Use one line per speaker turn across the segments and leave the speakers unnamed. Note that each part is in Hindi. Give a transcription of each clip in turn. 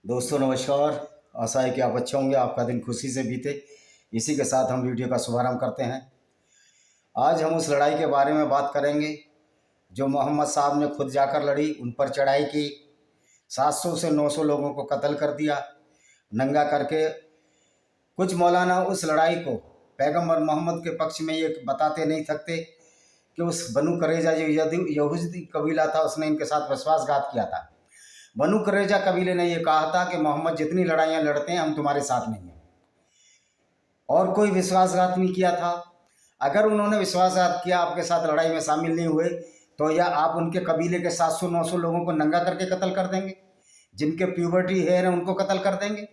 दोस्तों नमस्कार। आशा है कि आप अच्छे होंगे, आपका दिन खुशी से बीते। इसी के साथ हम वीडियो का शुभारंभ करते हैं। आज हम उस लड़ाई के बारे में बात करेंगे जो मोहम्मद साहब ने खुद जाकर लड़ी, उन पर चढ़ाई की, 700 से 900 लोगों को कत्ल कर दिया नंगा करके। कुछ मौलाना उस लड़ाई को पैगंबर मोहम्मद के पक्ष में ये बताते नहीं थकते कि उस बनु करेजा जो यहूदी कबीला था, उसने इनके साथ विश्वासघात किया था। बनु करेजा कबीले ने यह कहा था कि मोहम्मद जितनी लड़ाइयाँ लड़ते हैं हम तुम्हारे साथ नहीं हैं, और कोई विश्वासघात नहीं किया था। अगर उन्होंने विश्वासघात किया, आपके साथ लड़ाई में शामिल नहीं हुए, तो या आप उनके कबीले के 700-900 लोगों को नंगा करके कत्ल कर देंगे, जिनके प्यूबर्टी हेयर है उनको कत्ल कर देंगे।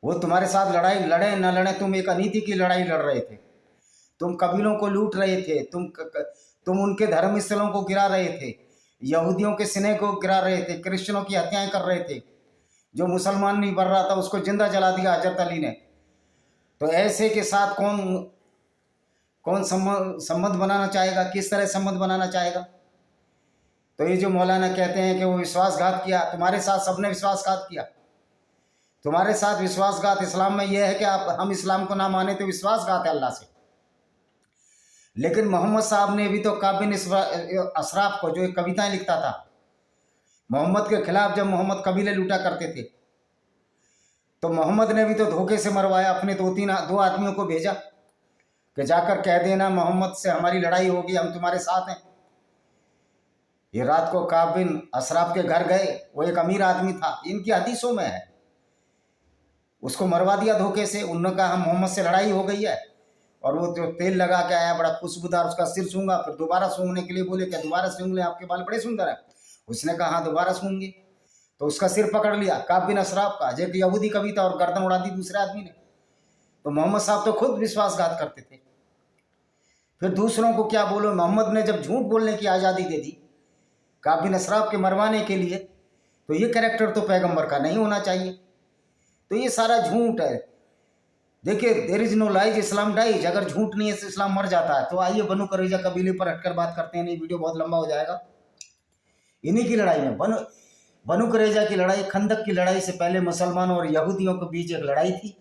वो तुम्हारे साथ लड़ाई लड़े न लड़े, तुम एक अनीति की लड़ाई लड़ रहे थे, तुम कबीलों को लूट रहे थे, तुम उनके धर्म स्थलों को गिरा रहे थे, यहूदियों के सिने को गिरा रहे थे, क्रिश्चियनों की हत्याएं कर रहे थे। जो मुसलमान नहीं बन रहा था उसको जिंदा जला दिया हजरत अली ने। तो ऐसे के साथ कौन कौन संबंध बनाना चाहेगा, किस तरह संबंध बनाना चाहेगा। तो ये जो मौलाना कहते हैं कि वो विश्वासघात किया, तुम्हारे साथ सबने विश्वासघात किया। तुम्हारे साथ विश्वासघात इस्लाम में यह है कि हम इस्लाम को ना माने तो विश्वासघात है अल्लाह से। लेकिन मोहम्मद साहब ने भी तो काबिन अशराफ को, जो एक कविताएं लिखता था मोहम्मद के खिलाफ, जब मोहम्मद कबीले लूटा करते थे, तो मोहम्मद ने भी तो धोखे से मरवाया। अपने दो आदमियों को भेजा कि जाकर कह देना मोहम्मद से हमारी लड़ाई होगी, हम तुम्हारे साथ हैं। ये रात को काबिन अशराफ के घर गए, वो एक अमीर आदमी था, इनकी हदीसों में है। उसको मरवा दिया धोखे से। उन्होंने कहा हम मोहम्मद से लड़ाई हो गई है, और वो जो तेल लगा के आया बड़ा खुशबूदार, उसका सिर सूंघा, फिर दोबारा सूंघने के लिए बोले क्या दोबारा सूंघ ले, आपके बाल बड़े सुंदर हैं। उसने कहा हाँ दोबारा सूंघेंगे। तो उसका सिर पकड़ लिया काब बिन अशराफ का, जो कि यहूदी कवि था, और गर्दन उड़ा दी दूसरे आदमी ने। तो मोहम्मद साहब तो खुद विश्वासघात करते थे, फिर दूसरों को क्या बोलो। मोहम्मद ने जब झूठ बोलने की आज़ादी दे दी काब बिन अशराफ के मरवाने के लिए, तो ये कैरेक्टर तो पैगंबर का नहीं होना चाहिए। तो ये सारा झूठ है। देखिए, there is no lies Islam dies. अगर झूठ नहीं है तो इस्लाम मर जाता है। तो आइए बनु करेजा कबीले पर हटकर बात करते हैं, नहीं वीडियो बहुत लंबा हो जाएगा। इन्हीं की लड़ाई में बनु करेजा की लड़ाई, खंदक की लड़ाई से पहले मुसलमानों और यहूदियों के बीच एक लड़ाई थी।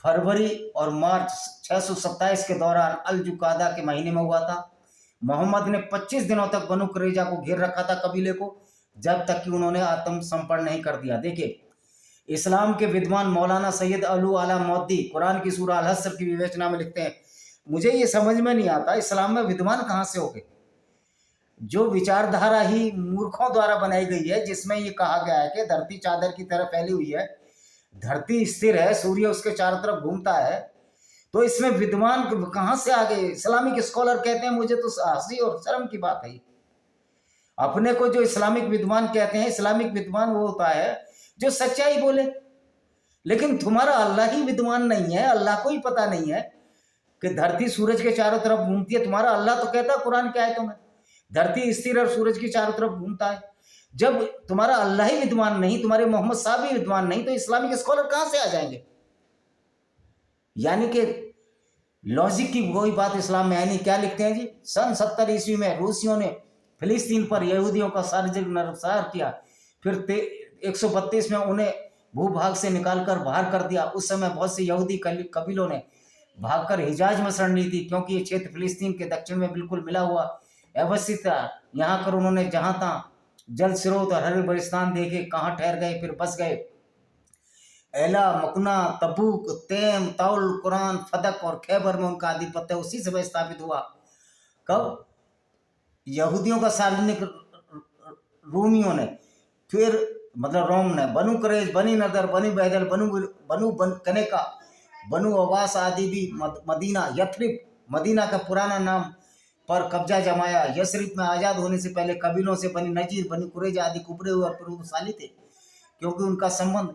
फरवरी और मार्च 627 के दौरान अल जुकादा के महीने में हुआ था। मोहम्मद ने 25 दिनों तक बनु करेजा को घेर रखा था, कबीले को, जब तक कि उन्होंने आत्मसमर्पण नहीं कर दिया। देखिए, इस्लाम के विद्वान मौलाना सैयद अलू आला मौदी कुरान की सूरह अल हश्र की विवेचना में लिखते हैं, मुझे ये समझ में नहीं आता इस्लाम में विद्वान कहाँ से हो गए। जो विचारधारा ही मूर्खों द्वारा बनाई गई है, जिसमें ये कहा गया है कि धरती चादर की तरह फैली हुई है, धरती स्थिर है, सूर्य उसके चारों तरफ घूमता है, तो इसमें विद्वान कहाँ से आ गए। इस्लामिक स्कॉलर कहते हैं, मुझे तो हंसी और शर्म की बात है। अपने को जो इस्लामिक विद्वान कहते हैं, इस्लामिक विद्वान वो होता है जो सच्चाई बोले। लेकिन तुम्हारा अल्लाह ही विद्वान नहीं है, अल्लाह को ही पता नहीं है कि धरती सूरज के चारों तरफ घूमती है। तुम्हारा अल्लाह तो कहता है कुरान की आयतों में, धरती स्थिर और सूरज की चारों तरफ घूमता है। जब तुम्हारा अल्लाह ही विद्वान नहीं, तुम्हारे मोहम्मद साहब ही विद्वान नहीं, तो इस्लामिक स्कॉलर कहां से आ जाएंगे। यानी कि लॉजिक की कोई बात इस्लाम में है नहीं। क्या लिखते हैं जी, सन 70 ईस्वी में रूसियों ने फिलिस्तीन पर यहूदियों का सार्वजनिक नरसंहार किया। फिर 132 में उन्हें भूभाग से निकालकर बाहर कर दिया। उस समय बहुत से यहूदी कबीलों ने भागकर हिजाज में शरण ली थी, क्योंकि ये क्षेत्र फिलिस्तीन के दक्षिण में बिल्कुल मिला हुआ अवस्थित था। यहाँ कर उन्होंने जहाँ तहाँ जल स्रोत और हरे बरिस्तान देखे, कहाँ ठहर गए, फिर बस गए। एला, मकुना, तबूक, तेम, तौल, कुरान, फदक और खैबर में उनका आधिपत्य उसी समय स्थापित हुआ। कब? यहूदियों का सार्वजनिक रूमियों ने, फिर मतलब रोम ने, बनु करेज, बनी नदर, बनी बैदल, बनु कनेका, बनु अब्बास आदि भी मदीना यथरिब, मदीना का पुराना नाम, पर कब्जा जमाया। यशरिफ में आज़ाद होने से पहले कबीलों से बनी नजीर, बनी कुरैजा आदि कुबरे हुए और प्रभावशाली थे, क्योंकि उनका संबंध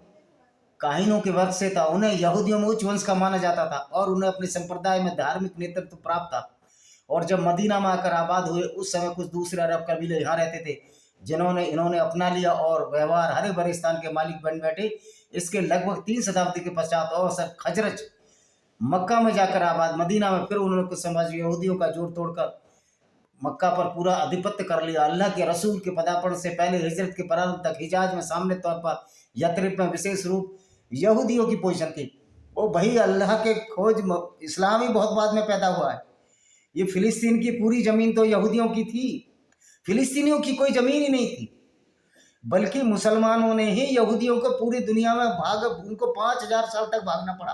काहिनों के वक्त से था। उन्हें यहूदियों में उच्च वंश का माना जाता था, और उन्हें अपने संप्रदाय में धार्मिक नेतृत्व प्राप्त था। और जब मदीना में आकर आबाद हुए, उस समय कुछ दूसरे अरब कबीले यहाँ रहते थे, जिन्होंने इन्होंने अपना लिया और व्यवहार हरे बरिस्तान के मालिक बन बैठे। इसके लगभग 3 शताब्दी के पश्चात और खजरज मक्का में जाकर आबाद, मदीना में फिर उन्होंने कुछ समाज यहूदियों का जोड़ तोड़कर मक्का पर पूरा आधिपत्य कर लिया। अल्लाह के रसूल के पदार्पण से पहले हिजरत के प्रारंभ तक हिजाज में सामने तौर पर, यथरिब में विशेष रूप यहूदियों की पोजीशन थी। वो भाई अल्लाह के खोज, इस्लाम ही बहुत बाद में पैदा हुआ है। ये फिलिस्तीन की पूरी ज़मीन तो यहूदियों की थी, फिलिस्तीनियों की कोई ज़मीन ही नहीं थी, बल्कि मुसलमानों ने ही यहूदियों को पूरी दुनिया में उनको 5000 साल तक भागना पड़ा।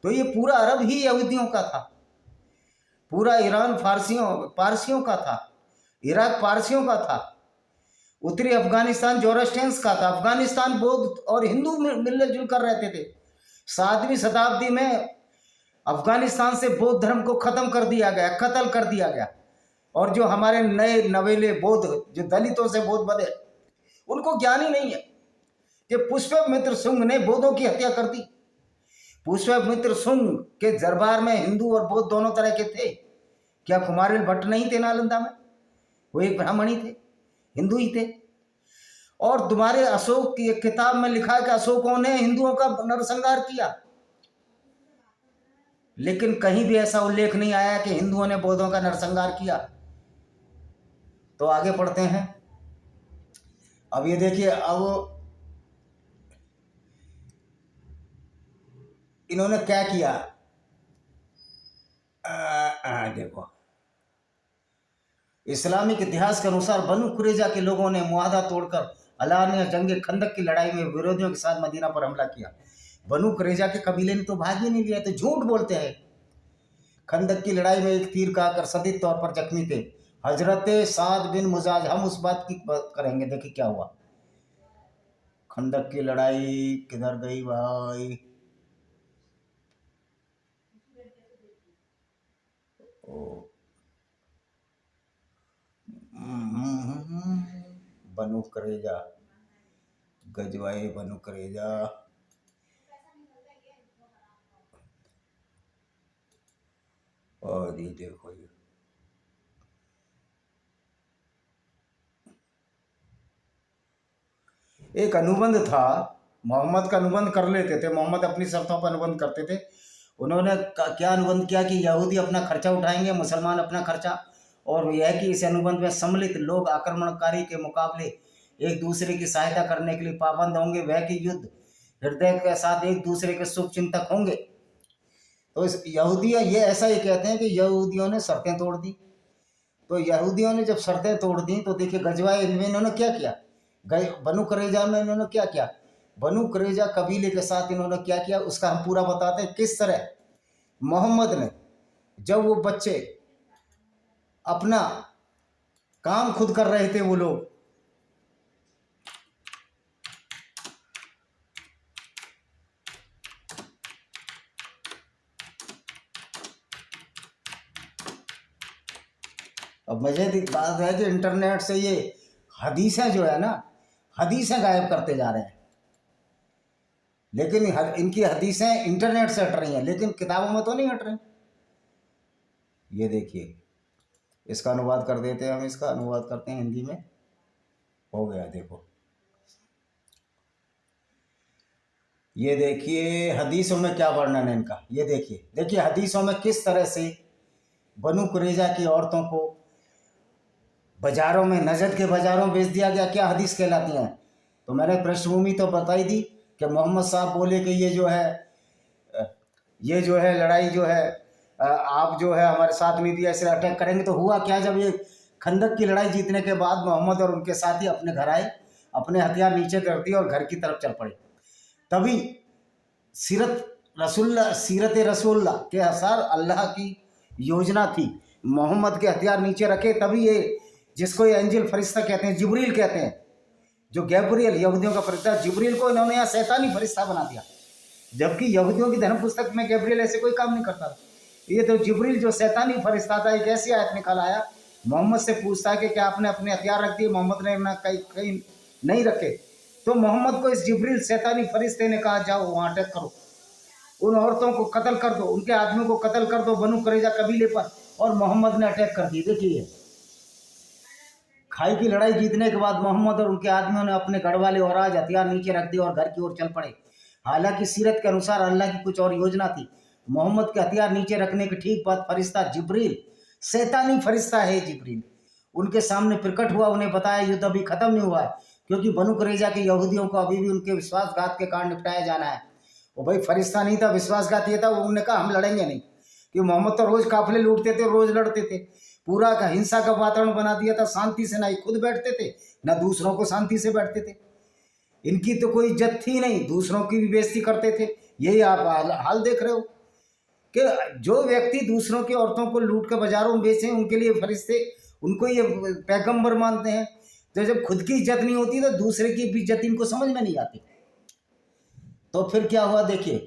तो ये पूरा अरब ही यहूदियों का था, पूरा ईरान पारसियों का था, इराक पारसियों का था, उत्तरी अफगानिस्तान जोरस्ट्रियंस का था। अफगानिस्तान बौद्ध और हिंदू मिलजुल कर रहते थे। 7वीं शताब्दी में अफगानिस्तान से बौद्ध धर्म को खत्म कर दिया गया, कत्ल कर दिया गया। और जो हमारे नए नवेले बौद्ध, जो दलितों से बौद्ध बने, उनको ज्ञान ही नहीं है कि पुष्यमित्र शुंग ने बौद्धों की हत्या कर दी। पुष्यमित्र शुंग के दरबार में हिंदू और बौद्ध दोनों तरह के थे। क्या कुमारिल भट्ट नहीं थे नालंदा में? वो एक ब्राह्मण ही थे, हिंदू ही थे। और तुम्हारे अशोक की एक किताब में लिखा है कि अशोकों ने हिंदुओं का नरसंहार किया, लेकिन कहीं भी ऐसा उल्लेख नहीं आया कि हिंदुओं ने बौद्धों का नरसंहार किया। तो आगे पढ़ते हैं। अब ये देखिए, अब इन्होंने क्या किया। देखो, इस्लामिक इतिहास के अनुसार बनु कुरैजा के लोगों ने मुआहदा तोड़कर अलानिया जंग खंदक की लड़ाई में विरोधियों के साथ मदीना पर हमला किया। बनु कुरैजा के कबीले ने तो भाग ही नहीं लिया, तो झूठ बोलते हैं। खंदक की लड़ाई में एक तीर खाकर सदित तौर पर जख्मी थे हजरत साद बिन मुजाज। हम उस बात की बात करेंगे। देखिए क्या हुआ। खंदक की लड़ाई किधर गई भाई? बनु कुरैजा, गजवाए बनु कुरैजा। और ये देखो, ये एक अनुबंध था, मोहम्मद का अनुबंध कर लेते थे। मोहम्मद अपनी शर्तों पर अनुबंध करते थे। उन्होंने क्या अनुबंध किया कि यहूदी अपना खर्चा उठाएंगे, मुसलमान अपना खर्चा, और यह कि इस अनुबंध में सम्मिलित लोग आक्रमणकारी के मुकाबले एक दूसरे की सहायता करने के लिए पाबंद होंगे। वह कि युद्ध हृदय के साथ एक दूसरे के शुभ चिंतक होंगे। तो इस यहूदियों ये ऐसा ही कहते हैं कि यहूदियों ने शर्तें तोड़ दी। तो यहूदियों ने जब शर्तें तोड़ दी तो देखिए गजवा इनमें इन्होंने क्या किया। बनु कुरैजा में इन्होंने क्या किया। बनु कुरैजा कबीले के साथ इन्होंने क्या किया, उसका हम पूरा बताते हैं। किस तरह मोहम्मद ने, जब वो बच्चे अपना काम खुद कर रहे थे, वो लोग अब मजे की बात है कि इंटरनेट से ये हदीसें जो है ना, हदीसें गायब करते जा रहे हैं। लेकिन इनकी हदीसें इंटरनेट से हट रही हैं, लेकिन किताबों में तो नहीं हट रही। ये देखिए, इसका अनुवाद कर देते हैं हम, इसका अनुवाद करते हैं हिंदी में। हो गया, देखो ये देखिए हदीसों में क्या वर्णन है इनका। ये देखिए हदीसों में किस तरह से बनु कुरैजा की औरतों को बाजारों में, नजद के बाजारों में बेच दिया गया। क्या हदीस कहलाती हैं। तो मैंने पृष्ठभूमि तो बताई दी कि मोहम्मद साहब बोले कि ये जो है लड़ाई जो है, आप जो है हमारे साथ में भी ऐसे अटैक करेंगे। तो हुआ क्या, जब ये खंदक की लड़ाई जीतने के बाद मोहम्मद और उनके साथी अपने घर आए, अपने हथियार नीचे कर दिए और घर की तरफ चल पड़े। तभी सीरत रसूलुल्लाह के अनुसार अल्लाह की योजना थी, मोहम्मद के हथियार नीचे रखे। तभी ये, जिसको ये एंजल फरिश्ता कहते हैं, जिब्रील कहते हैं, जो गैब्रियल यहूदियों का फरिश्ता, जिब्रील को इन्होंने यहाँ शैतानी फरिश्ता बना दिया। जबकि यहूदियों की धर्म पुस्तक में गैब्रियल ऐसे कोई काम नहीं करता। ये तो जिब्रील जो शैतानी फरिश्ता था, एक ऐसी आयत निकल आया, मोहम्मद से पूछता है कि क्या आपने अपने हथियार रख दिए। मोहम्मद ने ना कहीं नहीं रखे। तो मोहम्मद को इस जिब्रील शैतानी फरिश्ते ने कहा, जाओ वहाँ अटैक करो, उन औरतों को कत्ल कर दो, उनके आदमियों को कत्ल कर दो बनु कुरैजा कबीले पर। और मोहम्मद ने अटैक कर दिए। देखिए, खाई की लड़ाई जीतने के बाद मोहम्मद और उनके आदमियों ने अपने गढ़वाले और आज हथियार नीचे रख दिए और घर की ओर चल पड़े। हालांकि सीरत के अनुसार अल्लाह की कुछ और योजना थी। मोहम्मद के हथियार नीचे रखने के ठीक बाद फरिश्ता जिब्रील शैतानी फरिश्ता है जिब्रील। उनके सामने प्रकट हुआ, उन्हें बताया युद्ध अभी खत्म नहीं हुआ है, क्योंकि बनु कुरैजा के यहूदियों को अभी भी उनके विश्वासघात के कारण निपटाया जाना है। वो भाई फरिश्ता नहीं था, विश्वासघात ये था। उन्होंने कहा हम लड़ेंगे नहीं, कि मोहम्मद तो रोज काफिले लूटते थे, रोज लड़ते थे, पूरा का हिंसा का वातावरण बना दिया था। शांति से ना ही खुद बैठते थे ना दूसरों को शांति से बैठते थे। इनकी तो कोई इज्जत थी नहीं, दूसरों की भी बेइज्जती करते थे। यही आप हाल देख रहे हो कि जो व्यक्ति दूसरों की औरतों को लूट कर बाजारों में बेचे, उनके लिए फरिश्ते, उनको ये पैगंबर मानते हैं। तो जब खुद की इज्जत नहीं होती तो दूसरे की भी इज्जत इनको समझ में नहीं आती। तो फिर क्या हुआ देखिए,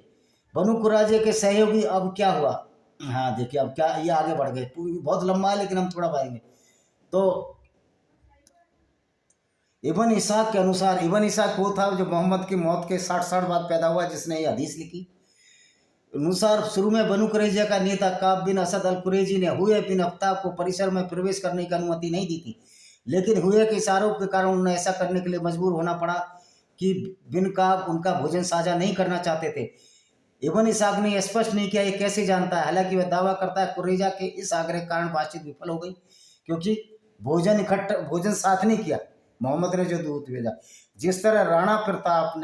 बनु कुरैजा के सहयोगी, अब क्या हुआ, हाँ देखिए अब क्या, ये आगे बढ़ गए, बहुत लंबा है लेकिन हम थोड़ा पाएंगे। तो इब्न इसाक के अनुसार, इब्न इसाक वो था जो मोहम्मद की मौत के 60 साल बाद पैदा हुआ, जिसने ये हदीस लिखी। अनुसार शुरू में बनु कुरैजा का नेता काब बिन असद अल कुरैजी ने हुए बिन अफ्ताब को परिसर में प्रवेश करने की अनुमति नहीं दी थी, लेकिन हुए के इशारों के कारण उन्हें ऐसा करने के लिए मजबूर होना पड़ा कि बिन काब उनका भोजन साझा नहीं करना चाहते थे। इब्न इसाक ने स्पष्ट नहीं किया ये कैसे जानता है, हालांकि वह दावा करता है कुरैजा के इस आग्रह के कारण बातचीत विफल हो गई, क्योंकि भोजन साथ नहीं किया मोहम्मद ने जो दूत भेजा। जिस तरह राणा प्रताप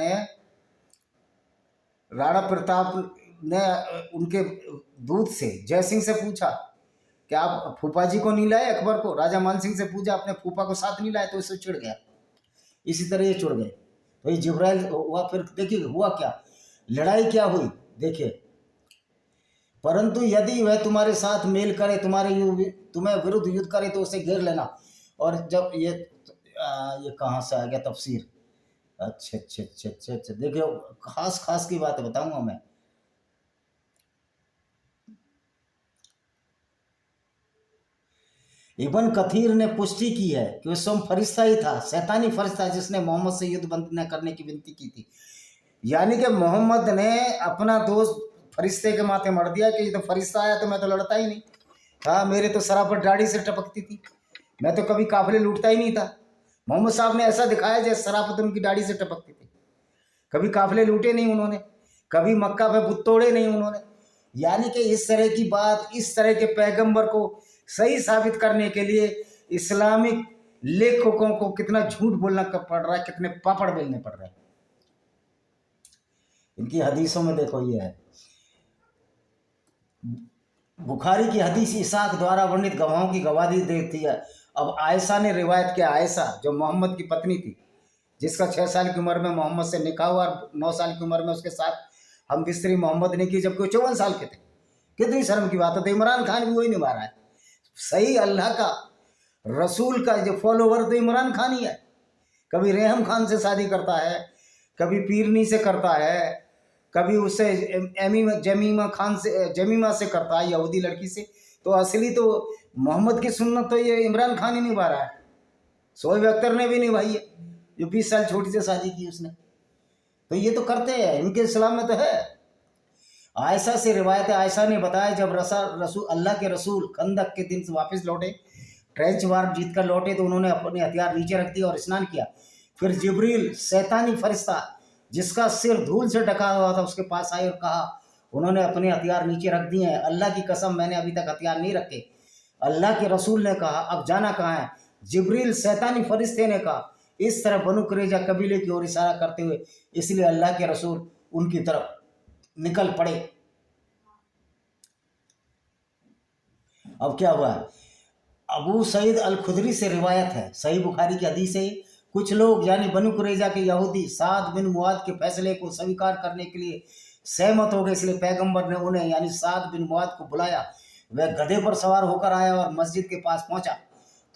ने उनके दूत से जय सिंह से पूछा कि आप फूफा जी को नहीं लाए अकबर को, राजा मान सिंह से पूछा अपने फूफा को साथ नहीं लाए, तो इससे चिढ़ गया। इसी तरह ये चिढ़ गए। तो ये जिब्राइल हुआ। फिर देखिए हुआ क्या, लड़ाई क्या हुई देखिए, परंतु यदि वह तुम्हारे साथ मेल करे, तुम्हें विरुद्ध युद्ध करे तो उसे घेर लेना। और जब ये कहाँ से आ गया तफसीर, अच्छा देखिए, खास की बात बताऊंगा मैं। इब्न कथीर ने पुष्टि की है कि वह स्वयं फरिश्ता ही था, शैतानी फरिश्ता, जिसने मोहम्मद से युद्ध बंद न करने की विनती की थी। यानी कि मोहम्मद ने अपना दोस्त फरिश्ते के माथे मर दिया कि ये तो फरिश्ता आया तो मैं तो लड़ता ही नहीं। हाँ, मेरे तो शराफत दाढ़ी से टपकती थी, मैं तो कभी काफिले लूटता ही नहीं था। मोहम्मद साहब ने ऐसा दिखाया जैसे शराफत उनकी दाढ़ी से टपकती थी। कभी काफिले लूटे नहीं उन्होंने, कभी मक्का पे बुत तोड़े नहीं उन्होंने। यानी कि इस तरह की बात, इस तरह के पैगंबर को सही साबित करने के लिए इस्लामिक लेखकों को कितना झूठ बोलना पड़ रहा है, कितने पापड़ बेलने पड़ रहे हैं। इनकी हदीसों में देखो, ये है बुखारी की हदीस इसाक द्वारा वर्णित गवाहों की गवाही देती है। अब आयशा ने रिवायत किया, आयशा जो मोहम्मद की पत्नी थी, जिसका 6 साल की उम्र में मोहम्मद से निकाह हुआ और 9 साल की उम्र में उसके साथ हम बिस्तरी मोहम्मद ने की, जबकि वो 54 साल के थे। कितनी शर्म की बात है। तो इमरान खान भी वही निभा रहा है। सही अल्लाह का रसूल का जो फॉलोवर तो इमरान खान ही है। कभी रेहम खान से शादी करता है, कभी पीरनी से करता है, कभी उससे जमीमा से करता है, यहूदी लड़की से। तो असली तो मोहम्मद की सुन्नत तो ये इमरान खान ही निभा रहा है। शोएब अख्तर ने भी निभाई है, जो 20 साल छोटी से शादी की उसने। तो ये तो करते हैं, इनके इस्लाम में तो है। आयशा से रिवायत है, आयशा ने बताया जब अल्लाह के रसूल खंदक के दिन से वापस लौटे, ट्रेंच वार जीत कर लौटे, तो उन्होंने अपने हथियार नीचे रख दिए और स्नान किया। फिर जिब्रील शैतानी फरिश्ता जिसका सिर धूल से ढका हुआ था उसके पास आए और कहा, उन्होंने अपने हथियार नीचे रख दिए हैं, अल्लाह की कसम मैंने अभी तक हथियार नहीं रखे। अल्लाह के रसूल ने कहा, अब जाना कहाँ है? जिब्रील शैतानी फरिश्ते ने कहा, इस तरह बनु कुरैजा कबीले की ओर इशारा करते हुए, इसलिए अल्लाह के रसूल उनकी तरफ निकल पड़े। अब क्या हुआ? अबू सईद अल खुदरी से रिवायत है, सही बुखारी की हदीस है। कुछ लोग यानी बनु कुरैजा के यहूदी साद बिन मुआद के फैसले को स्वीकार करने के लिए सहमत हो गए, इसलिए पैगंबर ने उन्हें यानी साद बिन मुआद को बुलाया। वह गधे पर सवार होकर आया और मस्जिद के पास पहुंचा।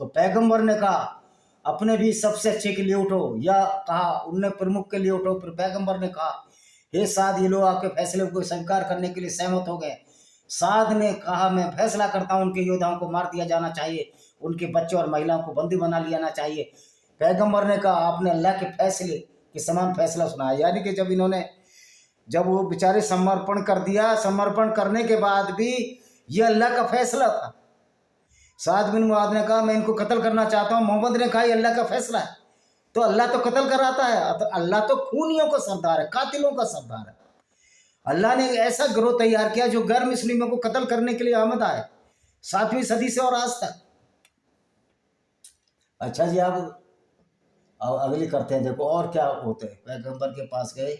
तो पैगंबर ने कहा, अपने भी सबसे अच्छे के लिए उठो, या कहा उनने प्रमुख के लिए उठो। फिर पैगंबर ने कहा, हे साद, ये लोग आपके फैसले को स्वीकार करने के लिए सहमत हो गए। साद ने कहा, मैं फैसला करता हूं, उनके योद्धाओं को मार दिया जाना चाहिए, उनके बच्चों और महिलाओं को बंदी बना लिया चाहिए। पैगंबर ने कहा, आपने अल्लाह के फैसले के समान फैसला सुनाया। यानी कि जब वो बेचारे समर्पण कर दिया, समर्पण करने के बाद भी ये अल्लाह का फैसला था। साद बिन मुआद ने कहा, मैं इनको कत्ल करना चाहता हूँ। मोहम्मद ने कहा, ये अल्लाह का फैसला है। तो अल्लाह तो कत्ल कराता है, तो अल्लाह तो खूनियों का सरदार है, कातिलों का सरदार है। अल्लाह ने ऐसा गिरोह तैयार किया जो गैर मुस्लिमों को कत्ल करने के लिए आमदा है। 7वीं सदी से और आज तक। अच्छा जी, अब अगली करते हैं। देखो और क्या होते हैं। पैगंबर के पास गए,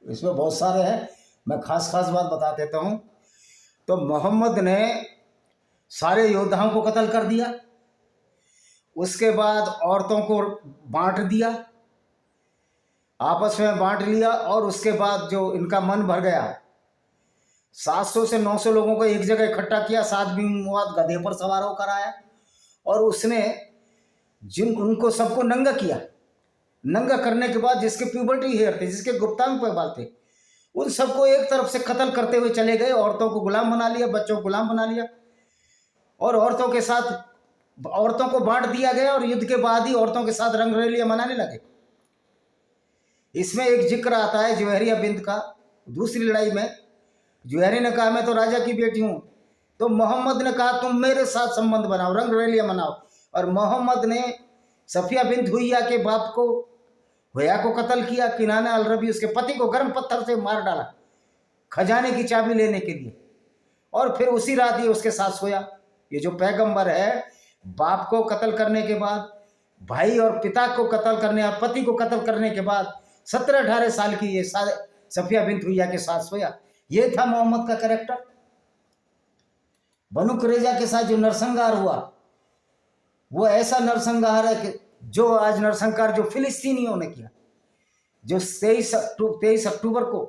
इसमें बहुत सारे हैं, मैं खास खास बात बता देता हूँ। तो मोहम्मद ने सारे योद्धाओं को कत्ल कर दिया, उसके बाद औरतों को बांट दिया, आपस में बांट लिया, और उसके बाद जो इनका मन भर गया, 700 से 900 लोगों को एक जगह इकट्ठा किया। साथ भी मुआद गधे पर सवार होकर आया, और उसने उनको सबको नंगा किया। नंगा करने के बाद जिसके प्यूबर्टी हेयर थे, जिसके गुप्तांग पे बाल थे, उन सबको एक तरफ से कत्ल करते हुए चले गए। औरतों को गुलाम बना लिया, बच्चों को गुलाम बना लिया, और औरतों के साथ औरतों को बांट दिया गया, और युद्ध के बाद ही औरतों के साथ रंगरलियां मनाने लगे। इसमें एक जिक्र आता है जुवेरिया बिंत का। दूसरी लड़ाई में जुवेरी ने कहा मैं तो राजा की बेटी हूं, तो मोहम्मद ने कहा तुम मेरे साथ संबंध बनाओ, रंगरलियां मनाओ। और मोहम्मद ने सफिया बिंत हुइया के बाप को, हुया को कत्ल किया। किनाना अल रबी उसके पति को गर्म पत्थर से मार डाला खजाने की चाबी लेने के लिए, और फिर उसी रात ही उसके साथ सोया। ये जो पैगंबर है, बाप को कत्ल करने के बाद, भाई और पिता को कत्ल करने और पति को कत्ल करने के बाद 17-18 साल की ये सफिया बिंत हुइया के साथ सोया। ये था मोहम्मद का कैरेक्टर। बनु कुरैजा के साथ जो नरसंहार हुआ, वो ऐसा नरसंहार है कि जो आज नरसंहार जो फिलिस्तीनियों ने किया, जो 23 अक्टूबर को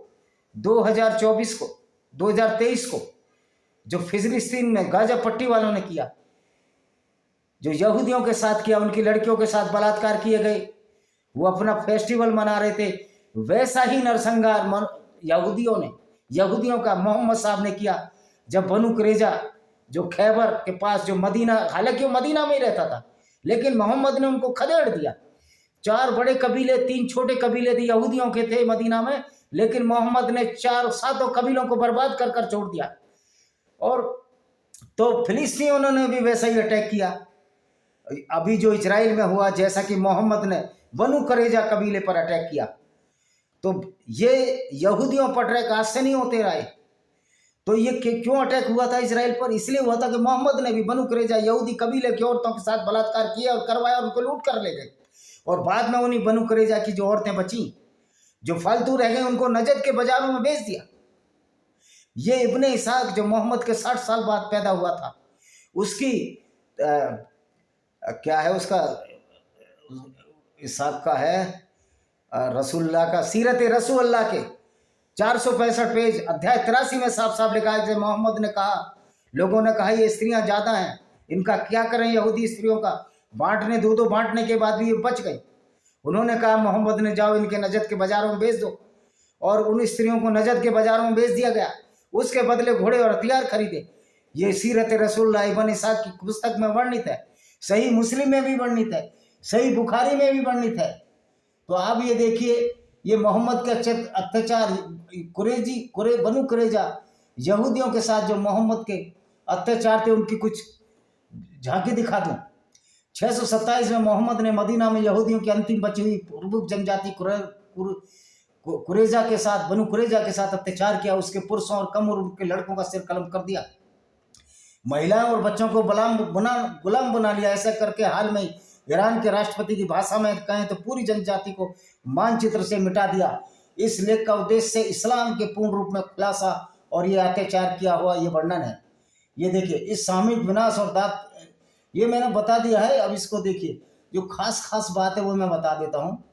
2023 को जो फिलिस्तीन में गाजा पट्टी वालों ने किया, जो यहूदियों के साथ किया, उनकी लड़कियों के साथ बलात्कार किए गए, वो अपना फेस्टिवल मना रहे थे, वैसा ही नरसंहार यहूदियों का मोहम्मद साहब ने किया। जब बनु कुरैजा जो खैबर के पास, जो मदीना, हालांकि वो मदीना में ही रहता था, लेकिन मोहम्मद ने उनको खदेड़ दिया। 4 बड़े कबीले, 3 छोटे कबीले थे यहूदियों के थे मदीना में, लेकिन मोहम्मद ने 4-7 कबीलों को बर्बाद कर कर छोड़ दिया। और तो फिलिस्तीनियों ने भी वैसा ही अटैक किया। अभी जो इजराइल में हुआ, जैसा कि मोहम्मद ने बनु कुरैजा कबीले पर अटैक किया, तो ये यहूदियों पर अटैक आज से नहीं होते रहे। तो ये क्यों अटैक हुआ था इजराइल पर? इसलिए हुआ था कि मोहम्मद ने भी बनु कुरैजा यहूदी कबीले की औरतों के साथ बलात्कार किया और करवाया, और उनको लूट कर ले गए। और बाद में उन्हीं बनु कुरैजा की जो औरतें बची, जो फालतू रह गए, उनको नजद के बाजारों में बेच दिया। ये इब्ने इसहाक जो मोहम्मद के 60 साल बाद पैदा हुआ था, उसकी क्या है उसका, इसहाक का है रसूलुल्लाह का, सीरत रसूलुल्लाह के 465 पेज, अध्याय 83 में साफ साफ लिखा है कि मोहम्मद ने कहा, लोगों ने कहा ये स्त्रियां ज़्यादा हैं, इनका क्या करें यहूदी स्त्रियों का, बांटने दो बांटने के बाद भी ये बच गई। उन्होंने कहा मोहम्मद ने जाओ इनके नजद के बाज़ारों में बेच दो, और उन स्त्रियों को नजद के बाज़ारों में बेच दिया गया। उसके बदले घोड़े और हथियार खरीदे। ये सीरत रसूलुल्लाह इब्न इसहाक की पुस्तक में वर्णित है, सही मुस्लिम में भी वर्णित है, सही बुखारी में भी वर्णित है। तो आप ये देखिए, ये मोहम्मद के अत्याचार, बनु कुरैजा यहूदियों के साथ जो मोहम्मद के अत्याचार थे, उनकी कुछ झांकी दिखा दूं। 627 में मोहम्मद ने मदीना में यहूदियों की अंतिम बची हुई प्रमुख जनजाति कुरैजा के साथ, बनु कुरैजा के साथ अत्याचार किया। उसके पुरुषों और कम उम्र के लड़कों का सिर कलम कर दिया, महिलाओं और बच्चों को गुलाम बना लिया। ऐसा करके हाल में ईरान के राष्ट्रपति की भाषा में कहें तो पूरी जनजाति को मानचित्र से मिटा दिया। इस लेख का उद्देश्य इस्लाम के पूर्ण रूप में खुलासा और ये अत्याचार किया हुआ ये वर्णन है। ये देखिए, इस सामूहिक विनाश और दात, ये मैंने बता दिया है। अब इसको देखिए, जो खास खास बात है वो मैं बता देता हूँ।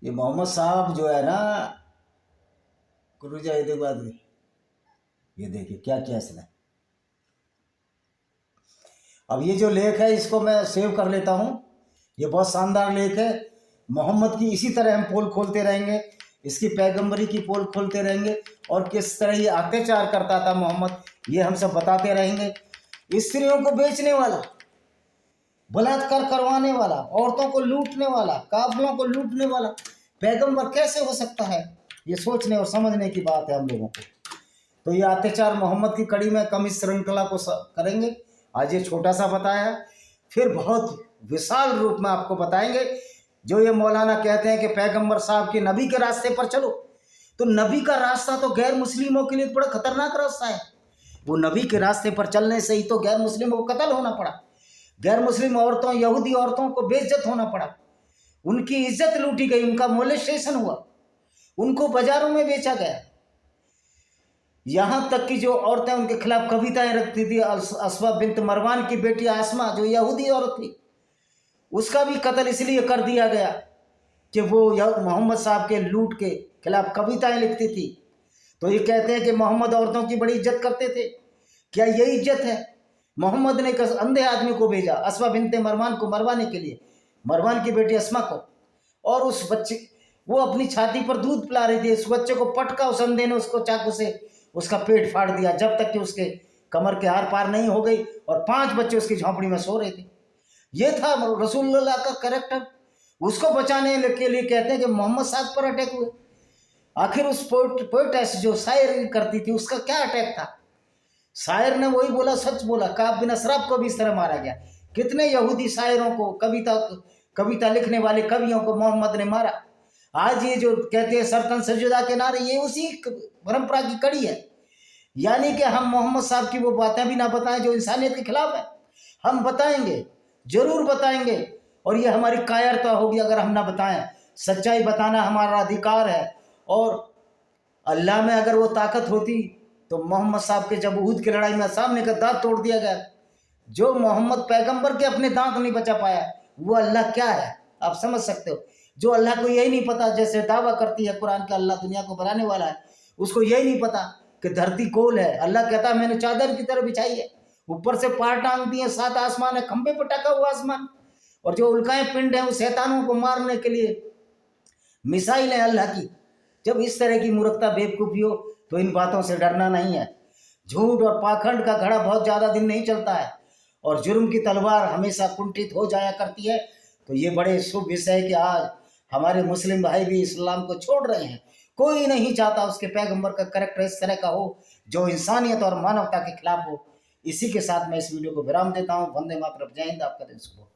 ये मोहम्मद साहब जो है ना, ये देखिए क्या क्या इसने। अब ये जो लेख है इसको मैं सेव कर लेता हूँ। ये बहुत शानदार लेख है। मोहम्मद की इसी तरह हम पोल खोलते रहेंगे, इसकी पैगंबरी की पोल खोलते रहेंगे, और किस तरह ये अत्याचार करता था मोहम्मद, ये हम सब बताते रहेंगे। स्त्रियों को बेचने वाला, बलात्कार करवाने वाला, औरतों को लूटने वाला, काफिलों को लूटने वाला पैगंबर कैसे हो सकता है? ये सोचने और समझने की बात है हम लोगों को। तो ये अत्याचार मोहम्मद की कड़ी में कम इस श्रृंखला को करेंगे। आज ये छोटा सा बताया, फिर बहुत विशाल रूप में आपको बताएंगे। जो ये मौलाना कहते हैं कि पैगंबर साहब के नबी के रास्ते पर चलो, तो नबी का रास्ता तो गैर मुस्लिमों के लिए बड़ा खतरनाक रास्ता है। वो नबी के रास्ते पर चलने से ही तो गैर मुस्लिमों को कत्ल होना पड़ा, गैर मुस्लिम औरतों, यहूदी औरतों को बेइज्जत होना पड़ा, उनकी इज्जत लूटी गई, उनका मोलेस्टेशन हुआ, उनको बाजारों में बेचा गया। यहाँ तक कि जो औरतें उनके खिलाफ कविताएं रखती थी, अस्मा बिन्त मरवान की बेटी आसमा जो यहूदी औरत थी, उसका भी कत्ल इसलिए कर दिया गया कि वो मोहम्मद साहब के लूट के खिलाफ कविताएं लिखती थी। तो ये कहते हैं कि मोहम्मद औरतों की बड़ी इज्जत करते थे। क्या ये इज्जत है? मोहम्मद ने एक अंधे आदमी को भेजा अस्मा बिन्ते मरवान को मरवाने के लिए, मरवान की बेटी अस्मा को, और उस बच्चे, वो अपनी छाती पर दूध पिला रही थी, उस बच्चे को पटका उस अंधे ने, उसको चाकू से उसका पेट फाड़ दिया, जब तक कि उसके कमर के आर पार नहीं हो गई, और 5 बच्चे उसकी झोंपड़ी में सो रहे थे। ये था रसूलुल्लाह का कैरेक्टर। उसको बचाने के लिए कहते हैं कि मोहम्मद साहब पर अटैक हुए। आखिर उस पोएटेस जो शायर करती थी उसका क्या अटैक था? शायर ने वही बोला, सच बोला। काब बिन असराफ को भी इस तरह मारा गया। कितने यहूदी शायरों को, कविता लिखने वाले कवियों को मोहम्मद ने मारा। आज ये जो कहते हैं सरतन सजुदा के नारे, ये उसी परंपरा की कड़ी है। यानी कि हम मोहम्मद साहब की वो बातें भी ना बताएं जो इंसानियत के खिलाफ है। हम बताएंगे, जरूर बताएंगे, और ये हमारी कायरता होगी अगर हम ना बताएं। सच्चाई बताना हमारा अधिकार है, और अल्लाह में अगर वो ताकत होती तो मोहम्मद साहब के जब उहद की लड़ाई में सामने का दांत तोड़ दिया गया, जो मोहम्मद पैगंबर के अपने दांत नहीं बचा पाया, वो अल्लाह क्या है आप समझ सकते हो। जो अल्लाह को यही नहीं पता, जैसे दावा करती है कुरान का अल्लाह दुनिया को बनाने वाला है, उसको यही नहीं पता कि धरती गोल है। अल्लाह कहता है मैंने चादर की तरह बिछाई है, ऊपर से पार टांग दिए, 7 आसमान है, खंबे पर टका हुआ आसमान, और जो उल्काएं पिंड है वो शैतानों को मारने के लिए मिसाइल है अल्लाह की। जब इस तरह की मूर्खता बेवकूफ़ी हो तो इन बातों से डरना नहीं है। झूठ और पाखंड का घड़ा बहुत ज़्यादा दिन नहीं चलता है, और जुर्म की तलवार हमेशा कुंठित हो जाया करती है। तो ये बड़े शुभ विषय है कि आज हमारे मुस्लिम भाई भी इस्लाम को छोड़ रहे हैं। कोई नहीं चाहता उसके पैगंबर का करैक्टर इस तरह का हो जो इंसानियत और मानवता के खिलाफ हो। इसी के साथ मैं इस वीडियो को विराम देता हूँ। वंदे मातरम, जय हिंद, आपका दिन शुभ हो।